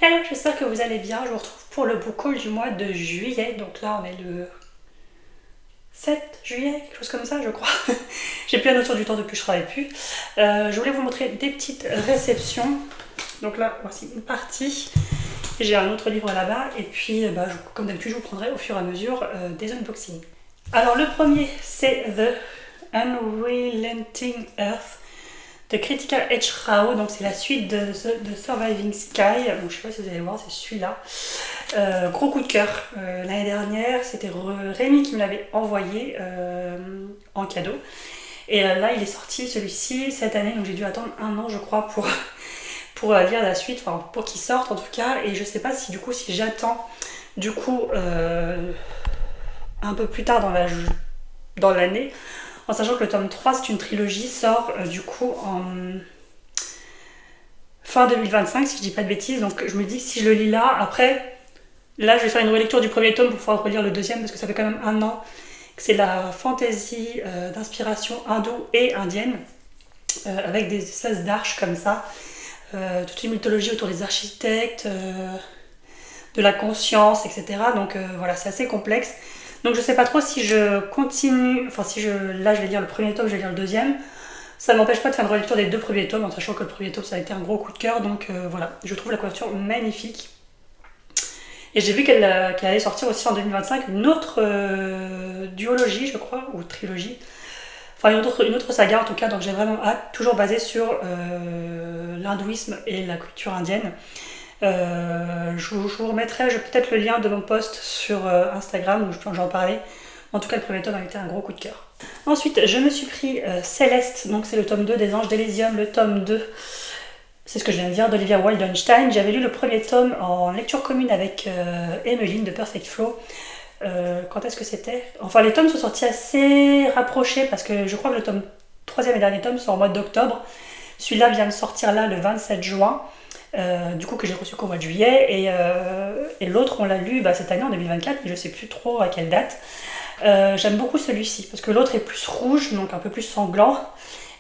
Hello, j'espère que vous allez bien. Je vous retrouve pour le book haul du mois de juillet. Donc là, on est le 7 juillet, quelque chose comme ça, je crois. J'ai plus la notion du temps depuis que je travaille plus. Je voulais vous montrer des petites réceptions. Donc là, voici une partie. J'ai un autre livre là-bas. Et puis, comme d'habitude, je vous prendrai au fur et à mesure des unboxings. Alors, le premier, c'est The Unrelenting Earth de Critical Edge Rao, donc c'est la suite de Surviving Sky. Bon, je sais pas si vous allez voir, c'est celui-là. Gros coup de cœur. L'année dernière, c'était Rémi qui me l'avait envoyé en cadeau. Et là, il est sorti celui-ci cette année, donc j'ai dû attendre un an, je crois, pour lire la suite, enfin pour qu'il sorte en tout cas. Et je sais pas si du coup, si j'attends du coup un peu plus tard dans l'année, en sachant que le tome 3 c'est une trilogie, sort du coup en fin 2025 si je dis pas de bêtises, donc je me dis que si je le lis là, après là je vais faire une relecture du premier tome pour pouvoir relire le deuxième parce que ça fait quand même un an que c'est la fantasy d'inspiration hindoue et indienne avec des espèces d'arches comme ça, toute une mythologie autour des architectes, de la conscience, etc. Donc voilà, c'est assez complexe. Donc je sais pas trop si je continue, enfin si là je vais lire le premier tome, je vais lire le deuxième. Ça ne m'empêche pas de faire une relecture des deux premiers tomes, en sachant que le premier tome ça a été un gros coup de cœur, donc voilà, je trouve la couverture magnifique. Et j'ai vu qu'elle allait sortir aussi en 2025 une autre duologie, je crois, ou trilogie. Enfin une autre saga en tout cas, donc j'ai vraiment hâte, toujours basée sur l'hindouisme et la culture indienne. Je vous remettrai peut-être le lien de mon post sur Instagram où j'en parlais. En tout cas, le premier tome a été un gros coup de cœur. Ensuite, je me suis pris Céleste, donc c'est le tome 2 des Anges d'Elysium, le tome 2, c'est ce que je viens de dire, d'Olivia Wildenstein. J'avais lu le premier tome en lecture commune avec Emmeline de Perfect Flow. Quand est-ce que c'était? Enfin, les tomes sont sortis assez rapprochés parce que je crois que le tome 3e et dernier tome sont en mois d'octobre. Celui-là vient de sortir là le 27 juin. Du coup que j'ai reçu qu'au mois de juillet et l'autre on l'a lu cette année en 2024 mais je sais plus trop à quelle date. J'aime beaucoup celui-ci parce que l'autre est plus rouge, donc un peu plus sanglant,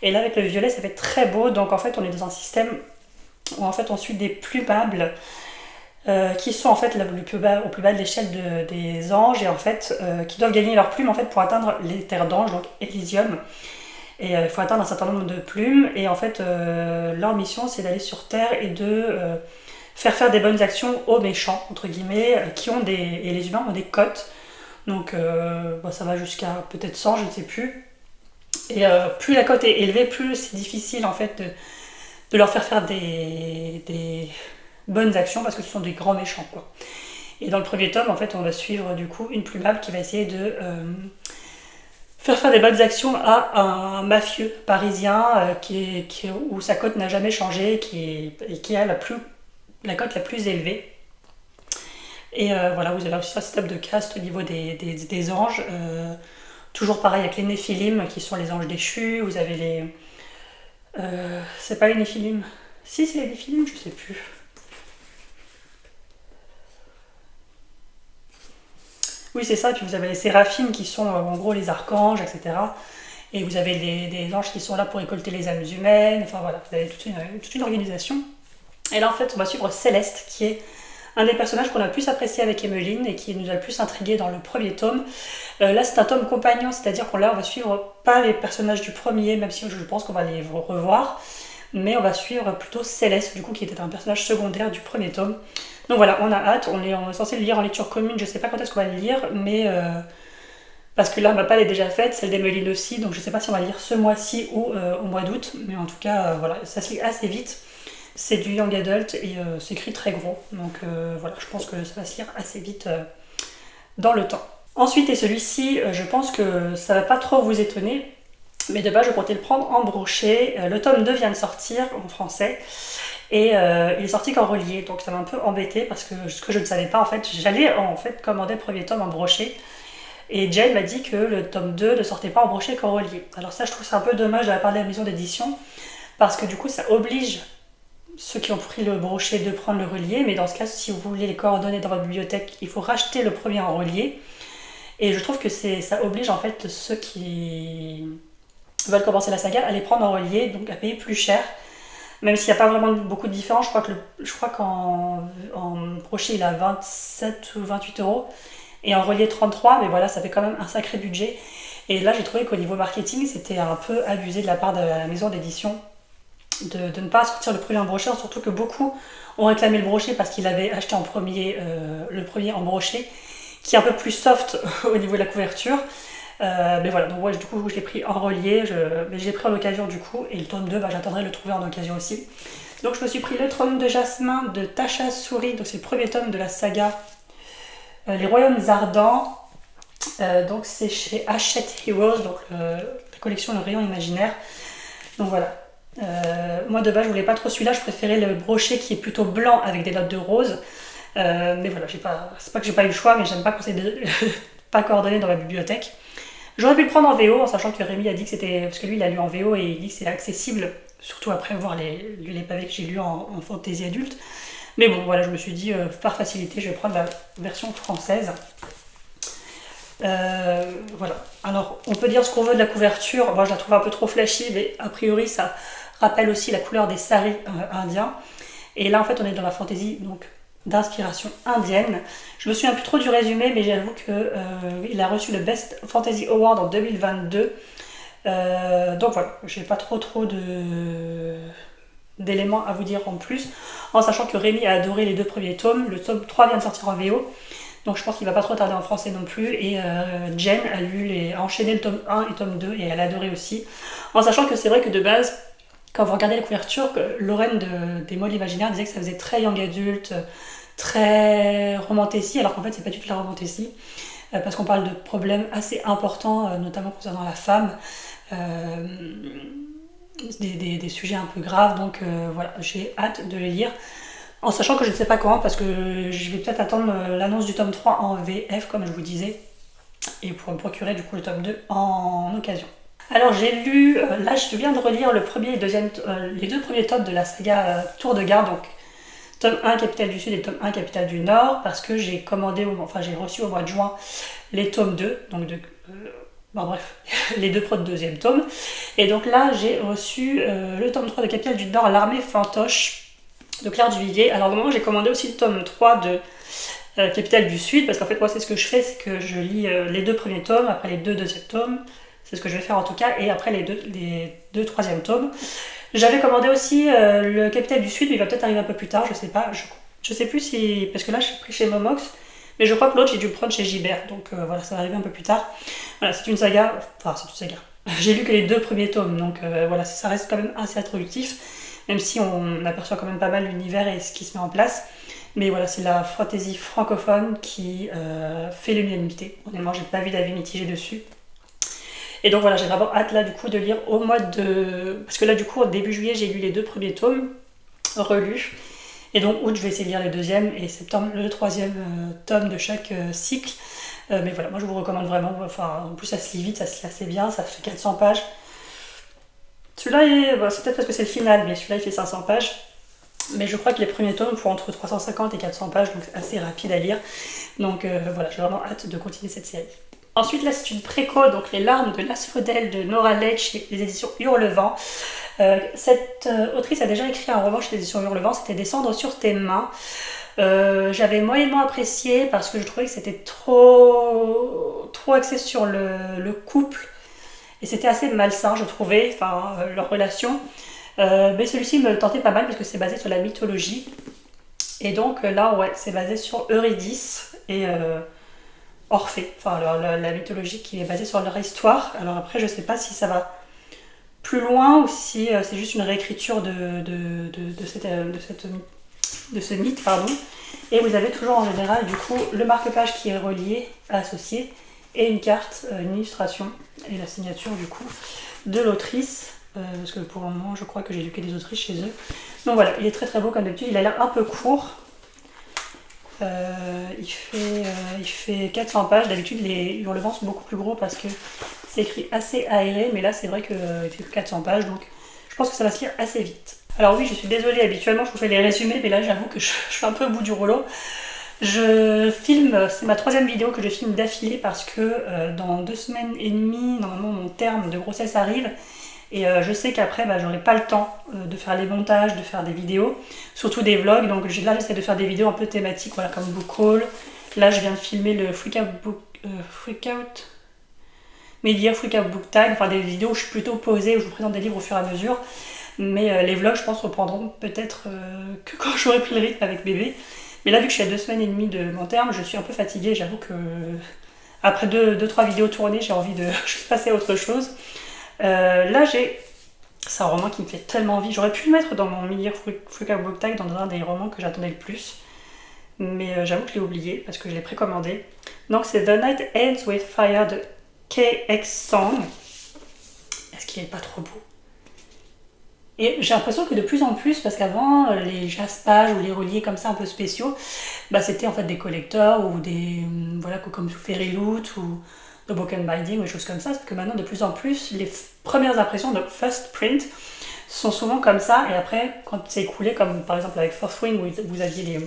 et là avec le violet ça fait très beau. Donc en fait on est dans un système où en fait on suit des plumables qui sont en fait au plus bas de l'échelle des anges, et en fait qui doivent gagner leurs plumes en fait pour atteindre les terres d'anges, donc Elysium. Et il faut atteindre un certain nombre de plumes, et en fait leur mission c'est d'aller sur Terre et de faire des bonnes actions aux méchants, entre guillemets, et les humains ont des cotes, donc ça va jusqu'à peut-être 100, je ne sais plus. Et plus la cote est élevée, plus c'est difficile en fait de leur faire des bonnes actions parce que ce sont des grands méchants quoi. Et dans le premier tome en fait on va suivre du coup une plumable qui va essayer de faire des bonnes actions à un mafieux parisien où sa cote n'a jamais changé et qui a la cote la plus élevée. Et voilà, vous avez aussi un système de caste au niveau des anges. Toujours pareil avec les Néphilim qui sont les anges déchus. Vous avez les... c'est pas les Néphilim. Si, c'est les Néphilim, je sais plus. Oui, c'est ça, et puis vous avez les séraphim qui sont en gros les archanges, etc. Et vous avez des anges qui sont là pour récolter les âmes humaines, enfin voilà, vous avez toute une organisation. Et là en fait on va suivre Céleste, qui est un des personnages qu'on a le plus apprécié avec Emmeline et qui nous a le plus intrigué dans le premier tome. Là c'est un tome compagnon, c'est-à-dire qu'on va suivre pas les personnages du premier, même si je pense qu'on va les revoir, mais on va suivre plutôt Céleste, du coup qui était un personnage secondaire du premier tome. Donc voilà, on a hâte, on est censé le lire en lecture commune, je sais pas quand est-ce qu'on va le lire, mais parce que là ma palle est déjà faite, celle d'Emmeline aussi, donc je sais pas si on va le lire ce mois-ci ou au mois d'août, mais en tout cas voilà, ça se lit assez vite. C'est du young adult et c'est écrit très gros, donc voilà, je pense que ça va se lire assez vite dans le temps. Ensuite, et celui-ci, je pense que ça va pas trop vous étonner, mais de base je comptais le prendre en brochet. Le tome 2 vient de sortir en français. Et il est sorti qu'en relié, donc ça m'a un peu embêté parce que ce que je ne savais pas en fait, j'allais en fait commander le premier tome en brochet, et Jane m'a dit que le tome 2 ne sortait pas en brochet qu'en relié. Alors ça je trouve ça un peu dommage de la part de la maison d'édition, parce que du coup ça oblige ceux qui ont pris le brochet de prendre le relié, mais dans ce cas si vous voulez les coordonnées dans votre bibliothèque, il faut racheter le premier en relié, et je trouve que ça oblige en fait ceux qui veulent commencer la saga à les prendre en relié, donc à payer plus cher. même s'il n'y a pas vraiment beaucoup de différence. Je crois qu'en brochet il a 27 ou 28 euros et en relié 33, mais voilà, ça fait quand même un sacré budget. Et là j'ai trouvé qu'au niveau marketing c'était un peu abusé de la part de la maison d'édition de ne pas sortir le premier en brochet, surtout que beaucoup ont réclamé le brochet parce qu'ils avaient acheté en premier le premier en brochet, qui est un peu plus soft au niveau de la couverture. Mais voilà, donc ouais, du coup je l'ai pris en relié, mais je l'ai pris en occasion du coup, et le tome 2, j'attendrai de le trouver en occasion aussi. Donc je me suis pris le tome de Jasmin de Tasha Suri, donc c'est le premier tome de la saga Les Royaumes Ardents. Donc c'est chez Hachette Heroes, donc la collection Le Rayon Imaginaire. Donc voilà. Moi de base je voulais pas trop celui-là, je préférais le brochet qui est plutôt blanc avec des notes de rose. Mais voilà, c'est pas que j'ai pas eu le choix, mais j'aime pas quand c'est pas coordonné dans ma bibliothèque. J'aurais pu le prendre en VO, en sachant que Rémi a dit que c'était... Parce que lui, il a lu en VO et il dit que c'est accessible, surtout après avoir lu les pavés que j'ai lus en fantaisie adulte. Mais bon, voilà, je me suis dit, par facilité, je vais prendre la version française. Voilà. Alors, on peut dire ce qu'on veut de la couverture. Moi, je la trouve un peu trop flashy, mais a priori, ça rappelle aussi la couleur des saris indiens. Et là, en fait, on est dans la fantaisie, donc d'inspiration indienne. Je me souviens plus trop du résumé, mais j'avoue qu'il a reçu le Best Fantasy Award en 2022. Donc voilà, j'ai pas trop d'éléments à vous dire en plus, en sachant que Rémi a adoré les 2 premiers tomes. Le tome 3 vient de sortir en VO, donc je pense qu'il va pas trop tarder en français non plus. Et Jen a enchaîné le tome 1 et tome 2 et elle a adoré aussi. En sachant que c'est vrai que de base, quand vous regardez la couverture, Lorraine des Mots de l'Imaginaire disait que ça faisait très young adulte, très romantécie, alors qu'en fait c'est pas du tout la romantécie, parce qu'on parle de problèmes assez importants, notamment concernant la femme, des sujets un peu graves, donc voilà, j'ai hâte de les lire, en sachant que je ne sais pas quand, parce que je vais peut-être attendre l'annonce du tome 3 en VF, comme je vous disais, et pour me procurer du coup le tome 2 en occasion. Alors j'ai lu, là je viens de relire le premier et les 2 premiers tomes de la saga Tour de Garde, donc tome 1 Capitale du Sud et tome 1 Capitale du Nord, parce que j'ai j'ai reçu au mois de juin les tomes 2, donc bref, les 2 deuxième tomes. Et donc là j'ai reçu le tome 3 de Capitale du Nord, L'armée fantoche de Claire Duvivier. Alors au moment j'ai commandé aussi le tome 3 de Capitale du Sud, parce qu'en fait moi c'est ce que je fais, c'est que je lis les 2 premiers tomes, après les 2 deuxièmes tomes. C'est ce que je vais faire en tout cas, et après les deux troisièmes tomes. J'avais commandé aussi le Capitale du Sud, mais il va peut-être arriver un peu plus tard, je sais pas. Je sais plus si... Parce que là, je suis pris chez Momox, mais je crois que l'autre, j'ai dû le prendre chez Gibert, donc voilà, ça va arriver un peu plus tard. Voilà, c'est une saga... Enfin, c'est une saga. J'ai lu que les 2 premiers tomes, donc voilà, ça reste quand même assez introductif, même si on aperçoit quand même pas mal l'univers et ce qui se met en place. Mais voilà, c'est la fantaisie francophone qui fait l'unanimité. Honnêtement, j'ai pas vu d'avis mitigé dessus. Et donc voilà, j'ai vraiment hâte là du coup de lire au mois de... Parce que là du coup, au début juillet, j'ai lu les 2 premiers tomes, relus. Et donc août, je vais essayer de lire le 2e et septembre, le 3e tome de chaque cycle. Mais voilà, moi je vous recommande vraiment. Enfin, en plus ça se lit vite, ça se lit assez bien, ça fait 400 pages. Celui-là, c'est peut-être parce que c'est le final, mais celui-là il fait 500 pages. Mais je crois que les premiers tomes font entre 350 et 400 pages, donc c'est assez rapide à lire. Donc voilà, j'ai vraiment hâte de continuer cette série. Ensuite, là, c'est une préco, donc Les larmes de l'asphodèle de Nora Leigh chez les éditions Hurlevent. Cette autrice a déjà écrit un roman chez les éditions Hurlevent, c'était Descendre sur tes mains. J'avais moyennement apprécié parce que je trouvais que c'était trop axé sur le couple et c'était assez malsain, je trouvais, leur relation. Mais celui-ci me tentait pas mal parce que c'est basé sur la mythologie. Et donc là, ouais, c'est basé sur Eurydice et Orphée, la mythologie qui est basée sur leur histoire. Alors après, je sais pas si ça va plus loin ou si c'est juste une réécriture de ce mythe, pardon. Et vous avez toujours en général du coup le marque-page qui est relié, associé, et une carte, une illustration et la signature du coup de l'autrice. Parce que pour le moment, je crois que j'ai lu que des autrices chez eux. Donc voilà, il est très très beau comme d'habitude. Il a l'air un peu court. Il fait 400 pages. D'habitude, les Hurlevent sont beaucoup plus gros parce que c'est écrit assez aéré. Mais là, c'est vrai qu'il fait que 400 pages. Donc je pense que ça va se lire assez vite. Alors oui, je suis désolée. Habituellement, je vous fais les résumés. Mais là, j'avoue que je suis un peu au bout du rouleau. Je filme, c'est ma 3e vidéo que je filme d'affilée parce que dans 2 semaines et demie, normalement, mon terme de grossesse arrive. Et je sais qu'après, j'aurai pas le temps de faire les montages, de faire des vidéos, surtout des vlogs. Donc là, j'essaie de faire des vidéos un peu thématiques, voilà, comme book haul. Là, je viens de filmer le Freakout Media Freakout Book Tag, enfin des vidéos où je suis plutôt posée, où je vous présente des livres au fur et à mesure. Mais les vlogs, je pense, reprendront peut-être que quand j'aurai pris le rythme avec bébé. Mais là, vu que je suis à 2 semaines et demie de mon terme, je suis un peu fatiguée. J'avoue que après 2-3 vidéos tournées, j'ai envie de juste passer à autre chose. Là, c'est un roman qui me fait tellement envie. J'aurais pu le mettre dans mon Media Freakout Book Tag, dans un des romans que j'attendais le plus. Mais j'avoue que je l'ai oublié parce que je l'ai précommandé. Donc c'est The Night Ends with Fire de KX Song. Est-ce qu'il est pas trop beau? Et j'ai l'impression que de plus en plus, parce qu'avant les jaspages ou les reliés comme ça un peu spéciaux, c'était en fait des collecteurs ou des voilà, comme Fairy Loot ou The Broken Binding ou des choses comme ça. Parce que maintenant de plus en plus les premières impressions de first print sont souvent comme ça, et après quand c'est écoulé, comme par exemple avec Fourth Wing où vous aviez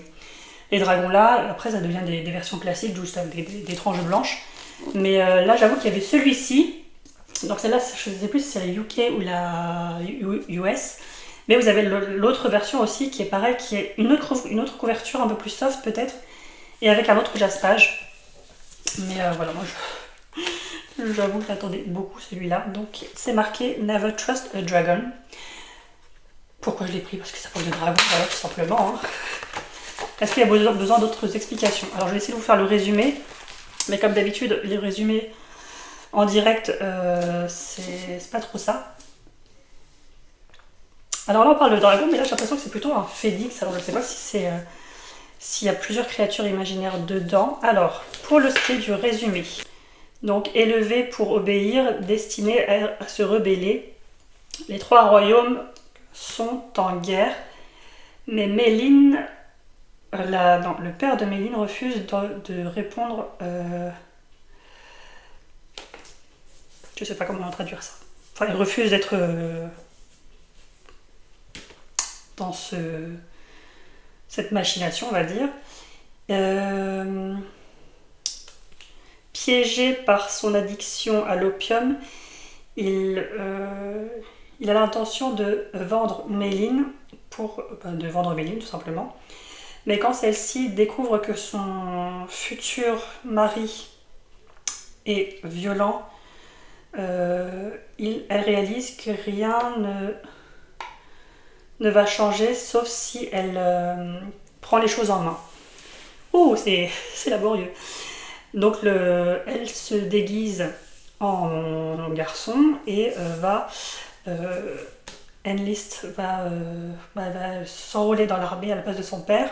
les dragons là, après ça devient des versions classiques juste avec des tranches blanches. Mais là j'avoue qu'il y avait celui-ci, donc celle-là je ne sais plus si c'est la UK ou la US, mais vous avez l'autre version aussi qui est pareil, qui est une autre couverture un peu plus soft peut-être, et avec un autre jaspage. Mais voilà, moi j'avoue que j'attendais beaucoup celui-là. Donc c'est marqué Never Trust a Dragon. Pourquoi je l'ai pris? Parce que ça parle de dragon, voilà, tout simplement. Hein. Est-ce qu'il y a besoin d'autres explications? Alors je vais essayer de vous faire le résumé, mais comme d'habitude, les résumés en direct, c'est pas trop ça. Alors là on parle de dragon, mais là j'ai l'impression que c'est plutôt un phénix, alors je ne sais pas si c'est s'il y a plusieurs créatures imaginaires dedans. Alors, pour le skill du résumé, donc élevé pour obéir, destiné à se rebeller, les 3 royaumes sont en guerre, mais Méline, le père de Méline refuse de répondre. Je sais pas comment traduire ça. Enfin, il refuse d'être dans cette machination, on va dire. Piégé par son addiction à l'opium, il a l'intention de vendre Méline, tout simplement. Mais quand celle-ci découvre que son futur mari est violent, elle réalise que rien ne va changer sauf si elle prend les choses en main. Oh, c'est laborieux. Donc elle se déguise en garçon et va s'enrôler dans l'armée à la place de son père.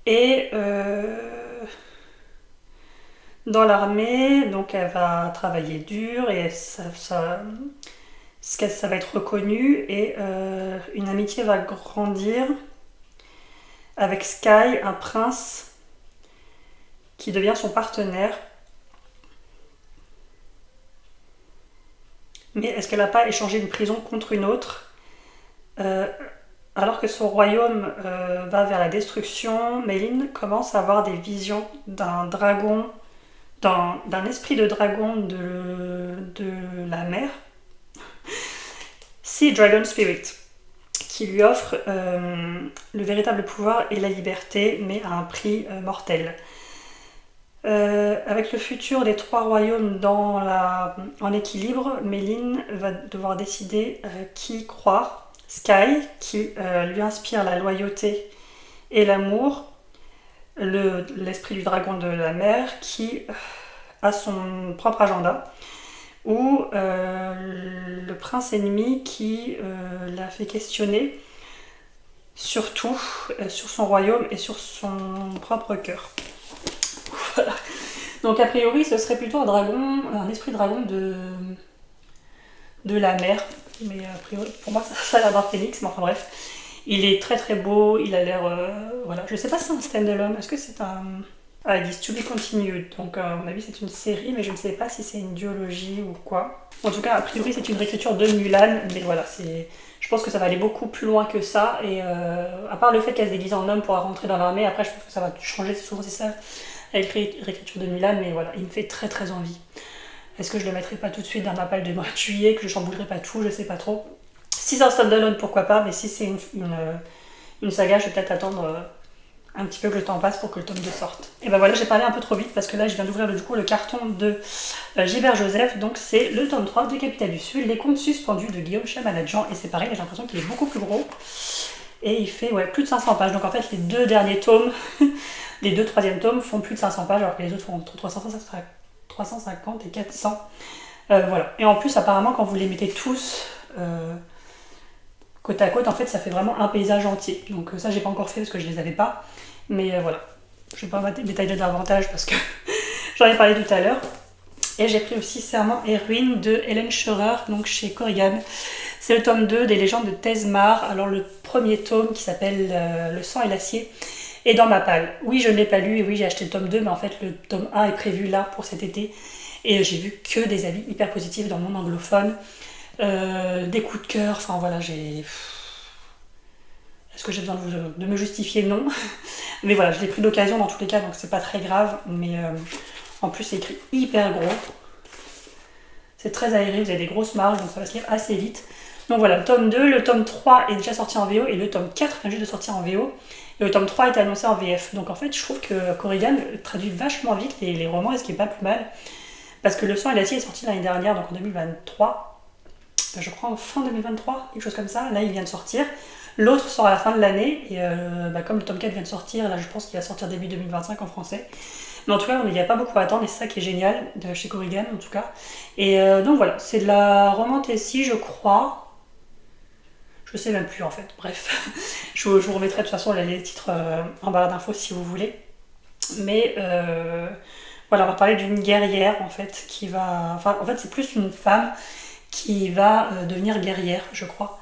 Et dans l'armée, donc elle va travailler dur et ça va être reconnu, et une amitié va grandir avec Sky, un prince qui devient son partenaire. Mais est-ce qu'elle n'a pas échangé une prison contre une autre? Alors que son royaume va vers la destruction, Méline commence à avoir des visions d'un dragon, d'un esprit de dragon de la mer, Sea Dragon Spirit, qui lui offre le véritable pouvoir et la liberté, mais à un prix mortel. Avec le futur des 3 royaumes en équilibre, Méline va devoir décider qui croire. Sky, qui lui inspire la loyauté et l'amour, l'esprit du dragon de la mer, qui a son propre agenda, ou le prince ennemi qui l'a fait questionner, surtout sur son royaume et sur son propre cœur. Voilà. Donc a priori ce serait plutôt un esprit dragon de la mer, mais a priori pour moi ça a l'air d'un phénix, mais enfin bref, il est très très beau, il a l'air voilà, je sais pas si c'est un stand-alone, est-ce que c'est un... Ah, ils disent to be continued, donc à mon avis c'est une série, mais je ne sais pas si c'est une duologie ou quoi. En tout cas a priori c'est une réécriture de Mulan, mais voilà, je pense que ça va aller beaucoup plus loin que ça, et à part le fait qu'elle se déguise en homme pour rentrer dans l'armée, après je pense que ça va changer, souvent c'est ça avec réécriture de Mulan, mais voilà, il me fait très très envie. Est-ce que je le mettrai pas tout de suite dans ma palle de mois de juillet, que je chamboulerai pas tout, je sais pas trop. Si c'est un stand-alone, pourquoi pas, mais si c'est une saga, je vais peut-être attendre un petit peu que le temps passe pour que le tome 2 sorte. Et ben voilà, j'ai parlé un peu trop vite parce que là je viens d'ouvrir du coup le carton de Gilbert Joseph, donc c'est le tome 3 de Capitale du Sud, les contes suspendus de Guillaume Chamanadjan, et c'est pareil, j'ai l'impression qu'il est beaucoup plus gros, et il fait plus de 500 pages, donc en fait les deux derniers tomes, les deux troisièmes tomes font plus de 500 pages, alors que les autres font entre 350 et 400. Voilà, et en plus apparemment quand vous les mettez tous côte à côte, en fait ça fait vraiment un paysage entier, donc ça j'ai pas encore fait parce que je les avais pas, mais voilà, je vais pas m'étaler davantage parce que j'en ai parlé tout à l'heure. Et j'ai pris aussi Serment et Ruines de Hélène Scheurer, donc chez Korrigan. C'est le tome 2 des légendes de Tezmar. Alors le premier tome qui s'appelle Le sang et l'acier est dans ma palle. Oui, je ne l'ai pas lu et oui, j'ai acheté le tome 2, mais en fait le tome 1 est prévu là pour cet été. Et j'ai vu que des avis hyper positifs dans le monde anglophone. Des coups de cœur, enfin voilà, j'ai... Est-ce que j'ai besoin de me justifier? Non. Mais voilà, je l'ai pris d'occasion dans tous les cas, donc c'est pas très grave. Mais en plus, c'est écrit hyper gros. C'est très aéré, vous avez des grosses marges, donc ça va se lire assez vite. Donc voilà, le tome 2, le tome 3 est déjà sorti en VO et le tome 4 vient juste de sortir en VO. Et le tome 3 est annoncé en VF. Donc en fait, je trouve que Korrigan traduit vachement vite les romans, et ce qui est pas plus mal. Parce que Le sang et l'acier est sorti l'année dernière, donc en 2023. Je crois en fin 2023, quelque chose comme ça. Là, il vient de sortir. L'autre sort à la fin de l'année, et comme le tome 4 vient de sortir, là je pense qu'il va sortir début 2025 en français. Mais en tout cas, il n'y a pas beaucoup à attendre, et c'est ça qui est génial de chez Korrigan en tout cas. Et donc voilà, c'est de la romantasy, je crois. Je sais même plus en fait, bref. je vous remettrai de toute façon les titres en barre d'infos si vous voulez. Mais voilà, on va parler d'une guerrière en fait qui va. Enfin, en fait, c'est plus une femme qui va devenir guerrière, je crois.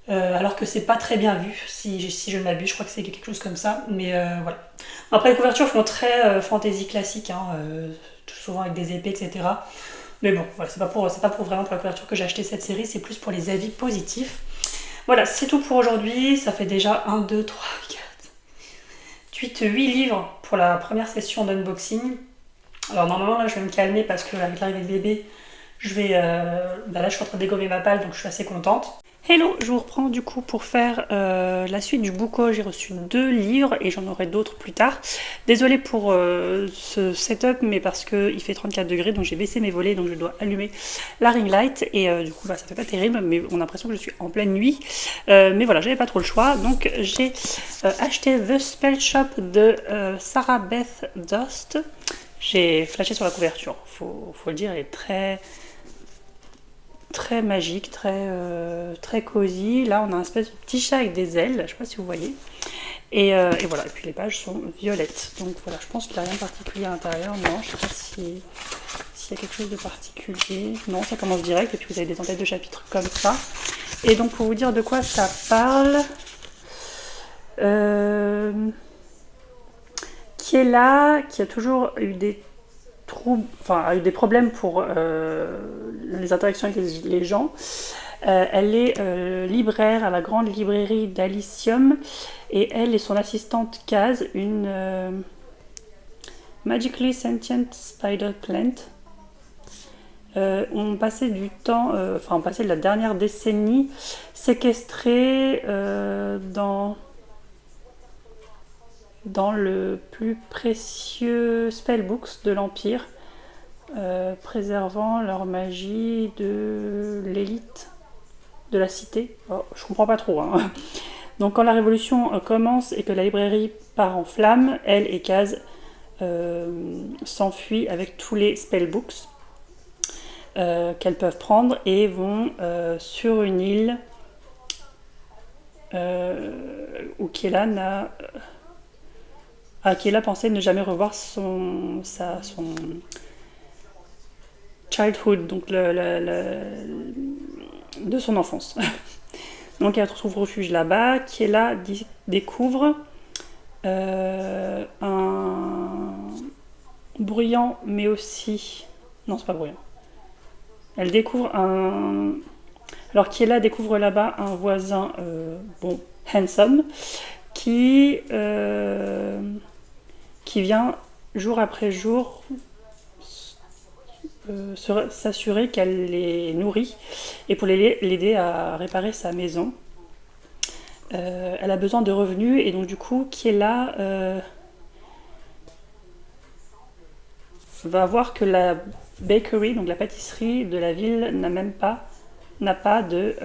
Alors que c'est pas très bien vu, si je ne m'abuse, je crois que c'est quelque chose comme ça, mais voilà. Après, les couvertures font très fantasy classique, hein, souvent avec des épées, etc. Mais bon, voilà, c'est pas pour vraiment pour la couverture que j'ai acheté cette série, c'est plus pour les avis positifs. Voilà, c'est tout pour aujourd'hui, ça fait déjà 1, 2, 3, 4, 8 livres pour la première session d'unboxing. Alors normalement là je vais me calmer parce qu'avec l'arrivée de bébé, je vais... là je suis en train de dégommer ma palle, donc je suis assez contente. Hello, je vous reprends du coup pour faire la suite du Bouco. J'ai reçu 2 livres et j'en aurai d'autres plus tard. Désolée pour ce setup, mais parce qu'il fait 34 degrés, donc j'ai baissé mes volets, donc je dois allumer la ring light. Et du coup, ça fait pas terrible, mais on a l'impression que je suis en pleine nuit. Mais voilà, j'avais pas trop le choix. Donc j'ai acheté The Spell Shop de Sarah Beth Dost. J'ai flashé sur la couverture, faut le dire, elle est très magique, très cosy. Là, on a un espèce de petit chat avec des ailes, je sais pas si vous voyez. Et voilà, et puis les pages sont violettes. Donc voilà, je pense qu'il n'y a rien de particulier à l'intérieur. Non, je sais pas s'il y a quelque chose de particulier. Non, ça commence direct, et puis vous avez des entêtes de chapitres comme ça. Et donc, pour vous dire de quoi ça parle... qui est là, qui a toujours eu des troubles, enfin a eu des problèmes pour les interactions avec les gens. Elle est libraire à la grande librairie d'Alysium, et elle et son assistante Kaz, une Magically Sentient Spider Plant, ont passé du temps, ont passé la dernière décennie séquestrées dans le plus précieux spellbooks de l'Empire, préservant leur magie de l'élite de la cité. Oh, je comprends pas trop, hein. Donc quand la révolution commence et que la librairie part en flammes, elle et Kaz s'enfuient avec tous les spellbooks qu'elles peuvent prendre et vont sur une île où Kiela pensait ne jamais revoir son childhood, donc de son enfance. Donc elle retrouve refuge là-bas. Kiela découvre un bruyant, mais aussi... Non, c'est pas bruyant. Elle découvre un... Alors Kiela découvre là-bas un voisin, handsome, qui vient jour après jour s'assurer qu'elle les nourrit et pour l'aider à réparer sa maison. Elle a besoin de revenus et donc du coup Kiela va voir que la bakery, donc la pâtisserie de la ville n'a pas de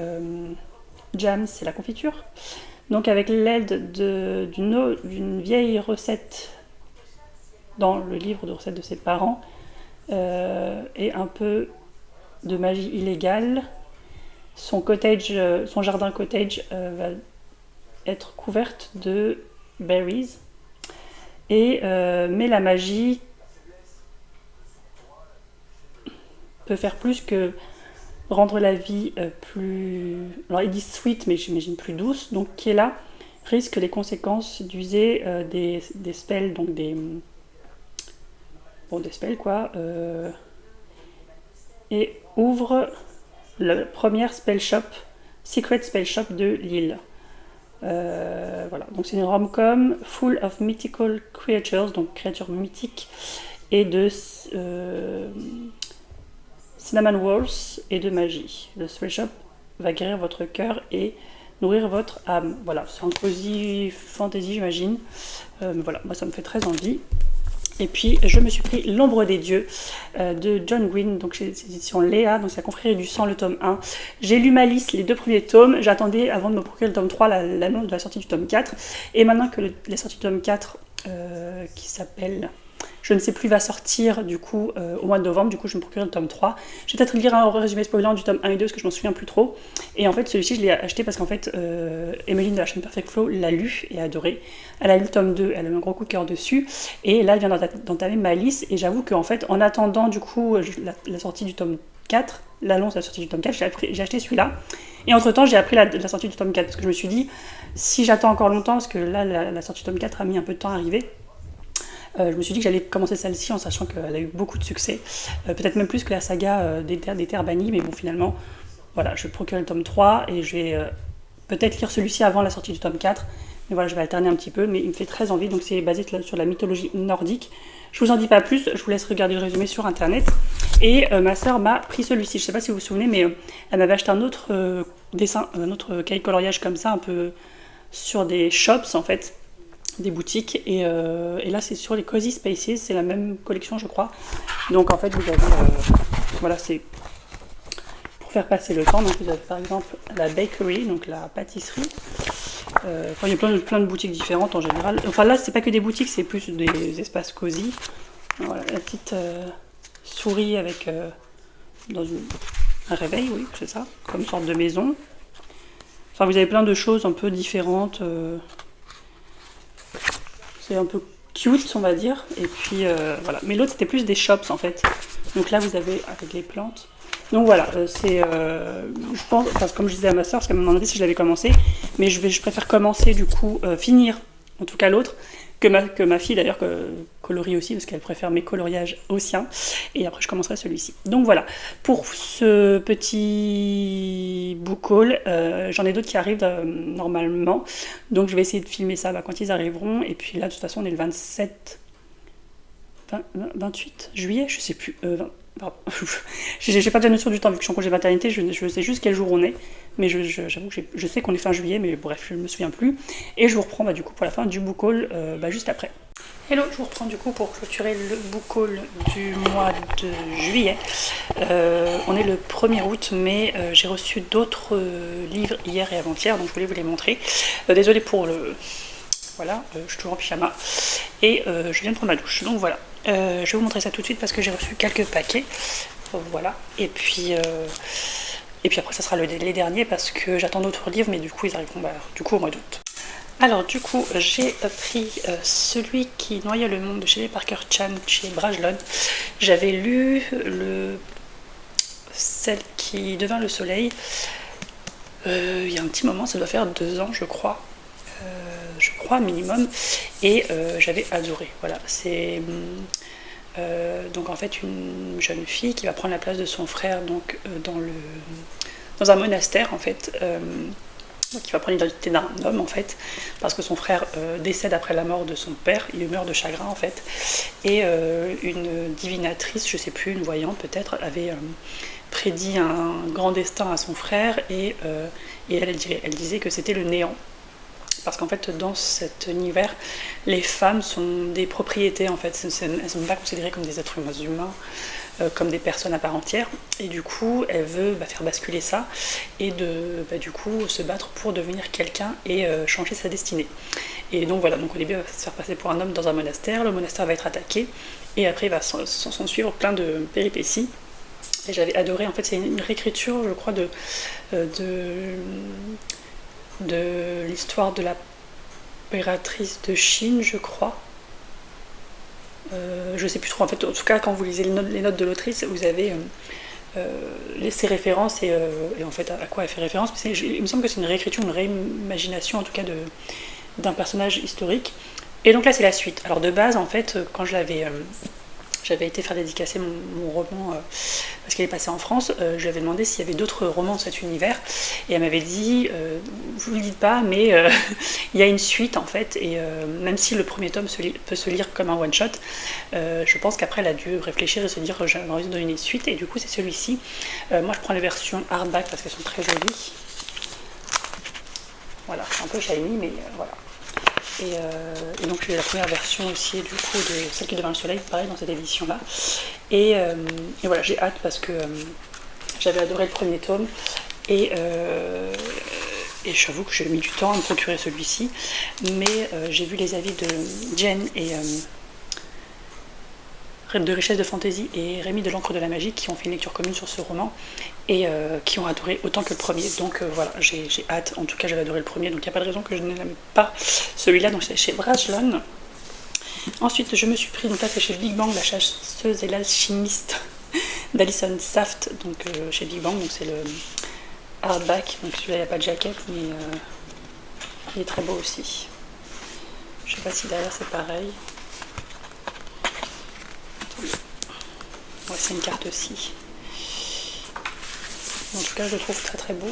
jam, c'est la confiture. Donc avec l'aide d'une vieille recette dans le livre de recettes de ses parents et un peu de magie illégale, son jardin cottage va être couverte de berries mais la magie peut faire plus que rendre la vie plus... Alors ils disent sweet, mais j'imagine plus douce. Donc Kiela risque les conséquences d'user des spells, donc des spells quoi, et ouvre la première secret spell shop de l'île. Voilà, donc c'est une rom-com full of mythical creatures, donc créatures mythiques, et de cinnamon rolls et de magie. Le spell shop va guérir votre cœur et nourrir votre âme. Voilà, c'est un cozy fantasy, j'imagine. Voilà, moi ça me fait très envie. Et puis je me suis pris L'ombre des dieux de John Green, donc chez l'édition Léa, donc c'est la confrérie du sang, le tome 1. J'ai lu Malice, les 2 premiers tomes, j'attendais avant de me procurer le tome 3 l'annonce de la sortie du tome 4, et maintenant que la sortie du tome 4 qui s'appelle... Je ne sais plus, va sortir du coup au mois de novembre, du coup je me procure le tome 3. Je vais peut-être lire un résumé spoilant du tome 1 et 2 parce que je m'en souviens plus trop. Et en fait celui-ci je l'ai acheté parce qu'en fait Emeline de la chaîne Perfect Flow l'a lu et a adoré. Elle a lu le tome 2, elle a eu un gros coup de cœur dessus. Et là elle vient d'entamer Malice et j'avoue qu'en fait en attendant du coup la sortie du tome 4, l'annonce de la sortie du tome 4, j'ai acheté celui-là. Et entre temps j'ai appris la sortie du tome 4 parce que je me suis dit si j'attends encore longtemps, parce que là la sortie du tome 4 a mis un peu de temps à arriver. Je me suis dit que j'allais commencer celle-ci en sachant qu'elle a eu beaucoup de succès, peut-être même plus que la saga des terres bannies, mais bon finalement, voilà, je vais procurer le tome 3 et je vais peut-être lire celui-ci avant la sortie du tome 4, mais voilà, je vais alterner un petit peu, mais il me fait très envie, donc c'est basé sur la mythologie nordique. Je vous en dis pas plus, je vous laisse regarder le résumé sur internet, et ma soeur m'a pris celui-ci, je sais pas si vous vous souvenez, mais elle m'avait acheté un autre dessin, un autre cahier coloriage comme ça, un peu sur des shops en fait, des boutiques et là c'est sur les Cozy Spaces, c'est la même collection je crois, donc en fait vous avez voilà, c'est pour faire passer le temps, donc vous avez par exemple la bakery, donc la pâtisserie, enfin il y a plein de boutiques différentes en général, enfin là c'est pas que des boutiques, c'est plus des espaces cosy. Voilà la petite souris avec dans un réveil, oui c'est ça, comme une sorte de maison, enfin vous avez plein de choses un peu différentes. C'est un peu cute, on va dire. Et puis voilà. Mais l'autre, c'était plus des shops en fait. Donc là, vous avez avec les plantes. Donc voilà, c'est. Je pense, parce que comme je disais à ma soeur, parce qu'elle m'a demandé si je l'avais commencé, mais je préfère commencer du coup, finir, en tout cas l'autre, que ma fille d'ailleurs colorie aussi, parce qu'elle préfère mes coloriages aux siens. Et après, je commencerai celui-ci. Donc voilà, pour ce petit book haul, j'en ai d'autres qui arrivent normalement. Donc je vais essayer de filmer ça quand ils arriveront. Et puis là, de toute façon, on est le 28 juillet, je sais plus. J'ai pas de notion du temps vu que je suis en congé maternité, je sais juste quel jour on est, mais j'avoue que je sais qu'on est fin juillet, mais bref, je ne me souviens plus. Et je vous reprends du coup pour la fin du book haul juste après. Hello, je vous reprends du coup pour clôturer le book haul du mois de juillet. On est le 1er août, mais j'ai reçu d'autres livres hier et avant-hier, donc je voulais vous les montrer. Désolée pour le... Voilà, je suis toujours en pyjama et je viens de prendre ma douche, donc voilà. Je vais vous montrer ça tout de suite parce que j'ai reçu quelques paquets, voilà, et puis après ça sera les derniers parce que j'attends d'autres livres, mais du coup ils arriveront du coup au mois d'août. Alors du coup j'ai pris celui qui noyait le monde de chez Parker Chan, chez Brajlon. J'avais lu celle qui devint le soleil il y a un petit moment, ça doit faire 2 ans je crois minimum, et j'avais adoré. Voilà, c'est donc en fait une jeune fille qui va prendre la place de son frère donc dans un monastère en fait, Donc il va prendre l'identité d'un homme en fait, parce que son frère décède après la mort de son père, il meurt de chagrin en fait, et une divinatrice, je sais plus, une voyante peut-être, avait prédit un grand destin à son frère, et elle disait que c'était le néant. Parce qu'en fait, dans cet univers, les femmes sont des propriétés, en fait. Elles ne sont pas considérées comme des êtres humains, comme des personnes à part entière. Et du coup, elle veut faire basculer ça et du coup se battre pour devenir quelqu'un et changer sa destinée. Et donc voilà, donc au début, elle va se faire passer pour un homme dans un monastère. Le monastère va être attaqué et après, il va s'en suivre plein de péripéties. Et j'avais adoré, en fait, c'est une réécriture, je crois, de l'histoire de la impératrice de Chine, je crois. Je sais plus trop, en fait, en tout cas, quand vous lisez les notes de l'autrice, vous avez ses références et en fait à quoi elle fait référence. Il me semble que c'est une réécriture, une réimagination en tout cas d'un personnage historique. Et donc là, c'est la suite. Alors de base, en fait, quand j'avais été faire dédicacer mon roman parce qu'elle est passée en France, je lui avais demandé s'il y avait d'autres romans de cet univers et elle m'avait dit vous ne le dites pas mais il y a une suite en fait et même si le premier tome peut se lire comme un one shot, je pense qu'après elle a dû réfléchir et se dire j'avais envie de donner une suite et du coup c'est celui-ci. Moi je prends les versions hardback parce qu'elles sont très jolies. Voilà, c'est un peu shiny mais voilà. Et donc j'ai la première version aussi du coup de celle qui est devant le soleil, pareil dans cette édition là. Et voilà, j'ai hâte parce que j'avais adoré le premier tome et j'avoue que j'ai mis du temps à me procurer celui-ci, mais j'ai vu les avis de Jen et de Richesse de Fantaisie et Rémi de l'Encre de la Magie qui ont fait une lecture commune sur ce roman et qui ont adoré autant que le premier. Donc voilà, j'ai hâte. En tout cas, j'avais adoré le premier, donc il n'y a pas de raison que je n'aime pas celui-là. Donc c'est chez Brajlon. Ensuite, je me suis pris, donc là c'est chez Big Bang, la chasseuse et l'alchimiste d'Alison Saft, donc chez Big Bang. Donc c'est le hardback. Donc celui-là, il n'y a pas de jaquette, mais il est très beau aussi. Je sais pas si derrière c'est pareil. Ouais, c'est une carte aussi. En tout cas, je le trouve très très beau.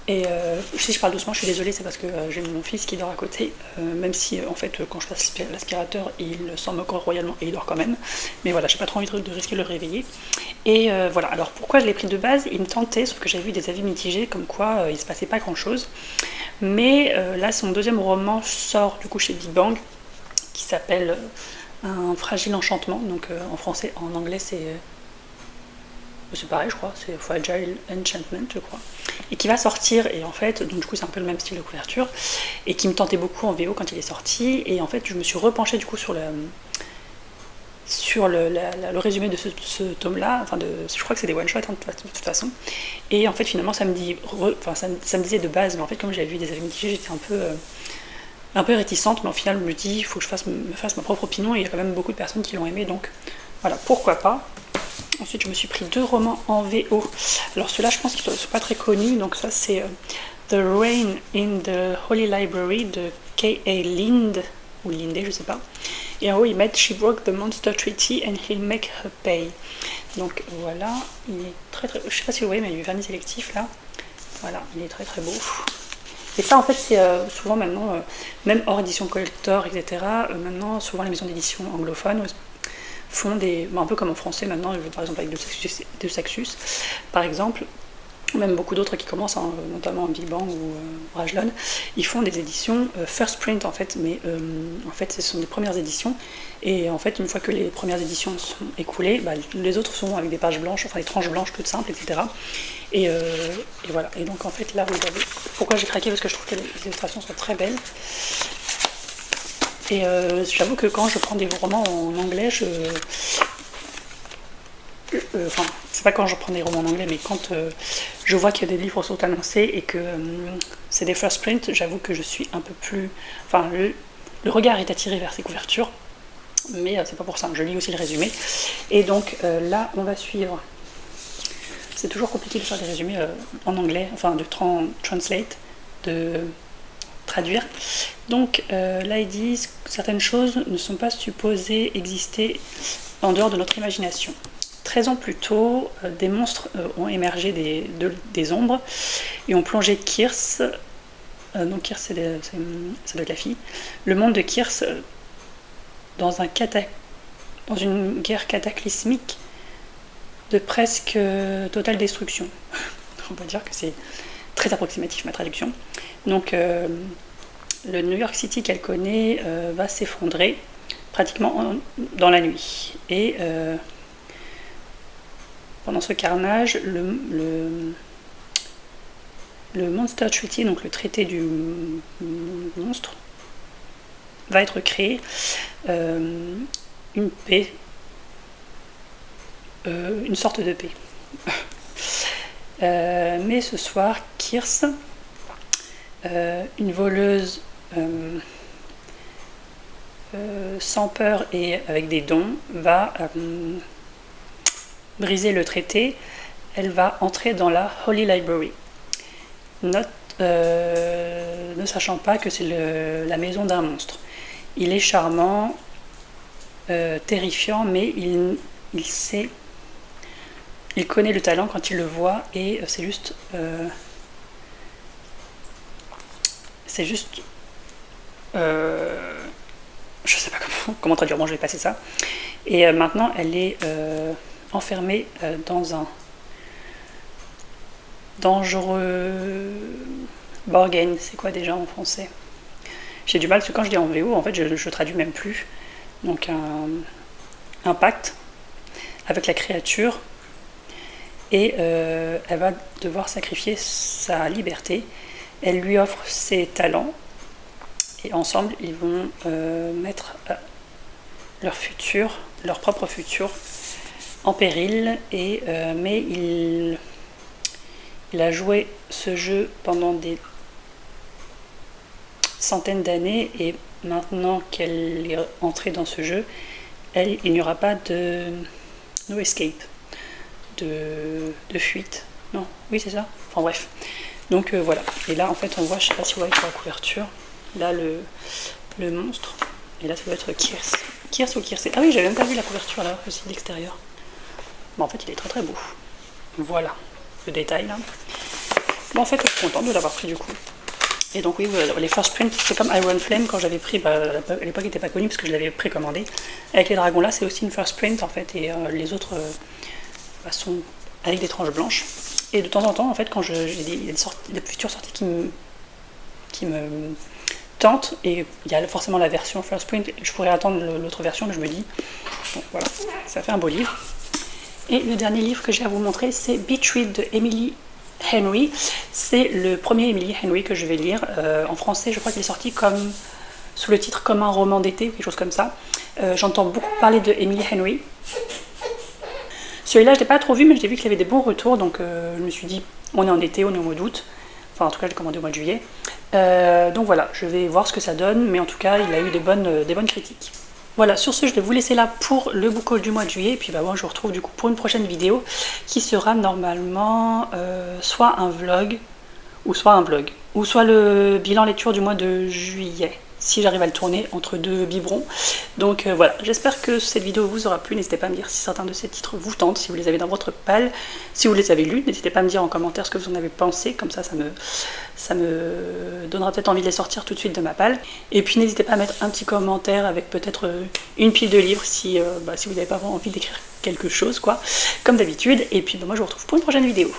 Et si je parle doucement, je suis désolée, c'est parce que j'ai mon fils qui dort à côté, même si en fait quand je passe l'aspirateur, il s'en moque royalement et il dort quand même. Mais voilà, j'ai pas trop envie de risquer de le réveiller. Et voilà, alors pourquoi je l'ai pris de base? Il me tentait, sauf que j'avais vu des avis mitigés comme quoi il se passait pas grand chose. Mais là, son deuxième roman sort du coup chez Big Bang, qui s'appelle Un fragile enchantement. Donc en français, en anglais, c'est pareil, je crois, c'est Fragile Enchantment, je crois. Et qui va sortir, et en fait, donc du coup, c'est un peu le même style de couverture, et qui me tentait beaucoup en VO quand il est sorti. Et en fait, je me suis repenchée du coup sur le résumé de ce tome-là, enfin je crois que c'est des one-shots hein, de toute façon. Et en fait, finalement, ça me disait de base, mais en fait, comme j'avais vu des avis mitigés, j'étais un peu réticente, mais au final, je me dis, il faut que je me fasse ma propre opinion, et il y a quand même beaucoup de personnes qui l'ont aimé, donc voilà, pourquoi pas. Ensuite, je me suis pris 2 romans en VO. Alors ceux-là, je pense qu'ils ne sont pas très connus, donc ça c'est The Rain in the Holy Library de K.A. Linde, ou Linde, je sais pas. Et en haut, ils mettent She broke the monster treaty and he'll make her pay. Donc voilà, il est très très... Je sais pas si vous voyez, mais il y a du vernis sélectif là. Voilà, il est très très beau. Et ça, en fait, c'est souvent maintenant, même hors édition collector, etc., maintenant, souvent les maisons d'édition anglophones font un peu comme en français maintenant, par exemple avec De Saxus, par exemple, même beaucoup d'autres qui commencent, hein, notamment Big Bang ou Brajlon, ils font des éditions first print en fait, mais en fait ce sont des premières éditions, et en fait une fois que les premières éditions sont écoulées, les autres sont avec des pages blanches, enfin des tranches blanches toutes simples, etc. Et voilà, et donc en fait là vous avez, pourquoi j'ai craqué, parce que je trouve que les illustrations sont très belles. Et j'avoue que quand je prends des romans en anglais, enfin, c'est pas quand je prends des romans en anglais, mais quand je vois que des livres sont annoncés et que c'est des first print, j'avoue que je suis un peu plus... Enfin, le regard est attiré vers ces couvertures, mais c'est pas pour ça, je lis aussi le résumé. Et donc là, on va suivre... C'est toujours compliqué de faire des résumés en anglais, enfin de translate, de traduire. Donc là ils disent que certaines choses ne sont pas supposées exister en dehors de notre imagination. 13 ans plus tôt, des monstres ont émergé des ombres et ont plongé Kirce, donc Kirce ça doit être la fille, le monde de Kirce dans une guerre cataclysmique de presque totale destruction. On va dire que c'est très approximatif ma traduction. Donc le New York City qu'elle connaît va s'effondrer pratiquement dans la nuit. Et pendant ce carnage, le Monster Treaty, donc le traité du monstre, va être créé, une paix, une sorte de paix. Mais ce soir, Kirce, une voleuse sans peur et avec des dons, va briser le traité. Elle va entrer dans la Holy Library, ne sachant pas que c'est la maison d'un monstre. Il est charmant, terrifiant, mais il connaît le talent quand il le voit, et c'est juste je sais pas comment traduire, bon je vais passer ça. Et maintenant elle est enfermée dans un dangereux bargain. C'est quoi déjà en français? J'ai du mal parce que quand je dis en VO, en fait je traduis même plus. Donc un pacte avec la créature, et elle va devoir sacrifier sa liberté. Elle lui offre ses talents et ensemble ils vont mettre leur propre futur en péril. Et mais il a joué ce jeu pendant des centaines d'années, et maintenant qu'elle est entrée dans ce jeu, il n'y aura pas de no escape, de fuite. Non, oui c'est ça. Enfin bref. Donc voilà. Et là en fait on voit, je sais pas si vous voyez sur la couverture, là le monstre. Et là ça doit être Kirce. Kirce ou Kirce. Ah oui, j'avais même pas vu la couverture là aussi de l'extérieur. Bon en fait il est très très beau. Voilà le détail là. Bon en fait je suis contente de l'avoir pris du coup. Et donc oui, les first print, c'est comme Iron Flame quand j'avais pris, à l'époque il n'était pas connu parce que je l'avais précommandé. Avec les dragons là, c'est aussi une first print en fait, et les autres sont avec des tranches blanches. Et de temps en temps, en fait, quand il y a des futures sorties qui me tentent, et il y a forcément la version first print, je pourrais attendre l'autre version, mais je me dis, bon voilà, ça fait un beau livre. Et le dernier livre que j'ai à vous montrer, c'est Beach Read de Emily Henry. C'est le premier Emily Henry que je vais lire. En français, je crois qu'il est sorti sous le titre Comme un roman d'été, quelque chose comme ça. J'entends beaucoup parler de Emily Henry. Celui-là, je ne l'ai pas trop vu, mais j'ai vu qu'il avait des bons retours, donc je me suis dit, on est en été, on est au mois d'août. Enfin, en tout cas, j'ai commandé au mois de juillet. Donc voilà, je vais voir ce que ça donne, mais en tout cas, il a eu des bonnes critiques. Voilà, sur ce, je vais vous laisser là pour le book haul du mois de juillet, et puis moi je vous retrouve du coup pour une prochaine vidéo qui sera normalement soit un vlog, ou soit le bilan lecture du mois de juillet, si j'arrive à le tourner entre deux biberons. Donc voilà, j'espère que cette vidéo vous aura plu. N'hésitez pas à me dire si certains de ces titres vous tentent, si vous les avez dans votre palle, si vous les avez lus. N'hésitez pas à me dire en commentaire ce que vous en avez pensé, comme ça ça me donnera peut-être envie de les sortir tout de suite de ma palle. Et puis n'hésitez pas à mettre un petit commentaire avec peut-être une pile de livres si vous n'avez pas envie d'écrire quelque chose, quoi, comme d'habitude. Et puis moi je vous retrouve pour une prochaine vidéo.